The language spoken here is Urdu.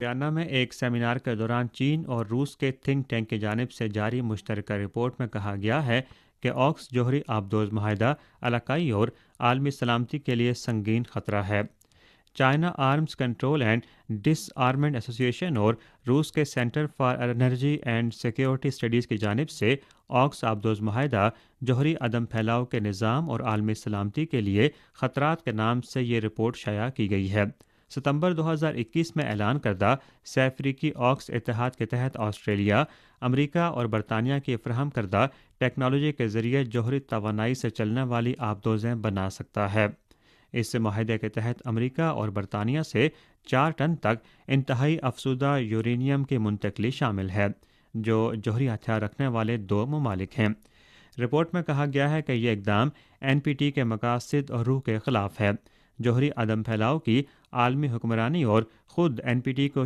ویانا میں ایک سیمینار کے دوران چین اور روس کے تھنک ٹینک کی جانب سے جاری مشترکہ رپورٹ میں کہا گیا ہے کہ آکس جوہری آبدوز معاہدہ علاقائی اور عالمی سلامتی کے لیے سنگین خطرہ ہے۔ China arms control and disarmament association اور روس کے centre for energy and security studies کی جانب سے آکس آبدوز معاہدہ جوہری عدم پھیلاؤ کے نظام اور عالمی سلامتی کے لیے خطرات کے نام سے یہ رپورٹ شائع کی گئی ہے۔ ستمبر 2021 میں اعلان کردہ سہ افریقی آکس اتحاد کے تحت آسٹریلیا، امریکہ اور برطانیہ کی فراہم کردہ ٹیکنالوجی کے ذریعے جوہری توانائی سے چلنے والی آبدوزیں بنا سکتا ہے۔ اس معاہدے کے تحت امریکہ اور برطانیہ سے 4 ٹن تک انتہائی افزودہ یورینیم کی منتقلی شامل ہے، جو جوہری ہتھیار رکھنے والے 2 ممالک ہیں۔ رپورٹ میں کہا گیا ہے کہ یہ اقدام NPT کے مقاصد اور روح کے خلاف ہے۔ جوہری عدم پھیلاؤ کی عالمی حکمرانی اور خود NPT کو